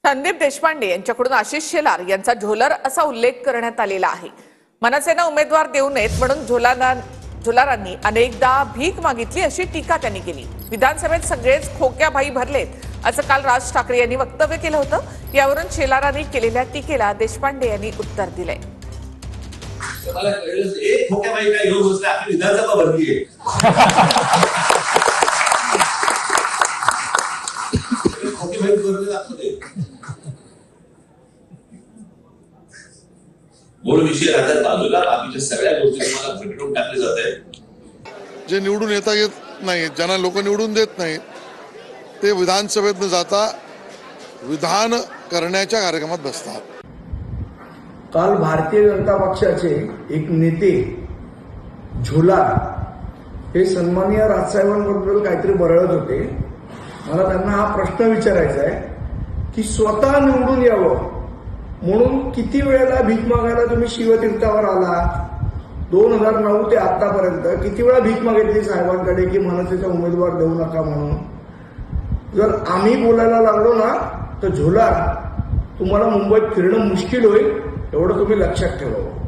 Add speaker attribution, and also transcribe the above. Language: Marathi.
Speaker 1: संदीप देशपांडे यांच्याकडून आशिष शेलार यांचा झोलर असा उल्लेख करण्यात आलेला आहे। मनसेनं उमेदवार देऊ नयेत म्हणून झोलारांनी अनेकदा भीक मागितली अशी टीका त्यांनी केली। विधानसभेत सगळेच खोक्याभाई भरलेत असं काल राज ठाकरे यांनी वक्तव्य केलं होतं। यावरून शेलारांनी केलेल्या टीकेला देशपांडे यांनी उत्तर दिलंय।
Speaker 2: मला कळलं एक खोक्याभाई काय घेऊन बसला आपली विधानसभा भरली आहे। खोक्याभाई भरले दाखवते मूळ विषय राहतात बाजूला, बाकीच्या सगळ्या गोष्टी तुम्हाला भेटून टाकले जात आहेत।
Speaker 3: जे निवडून येता येत नाही, ज्यांना लोक निवडून देत नाहीत, ते विधानसभेत न जाता विधान करण्याच्या कार्यक्रमात बसतात।
Speaker 4: काल भारतीय जनता पक्षाचे एक नेते झोलार हे सन्माननीय राजसाहेबांबद्दल काहीतरी बरळत होते। मला त्यांना हा प्रश्न विचारायचा आहे की स्वतः निवडून यावं म्हणून किती वेळेला भीक मागायला तुम्ही शिवतीर्थावर आला? 2009 ते आतापर्यंत किती वेळा भीक मागितली साहेबांकडे की मनसेचा उमेदवार देऊ नका म्हणून? जर आम्ही बोलायला लागलो ना तर झोलार तुम्हाला मुंबईत फिरणं मुश्किल होईल, एवढं तुम्ही लक्षात ठेवावं।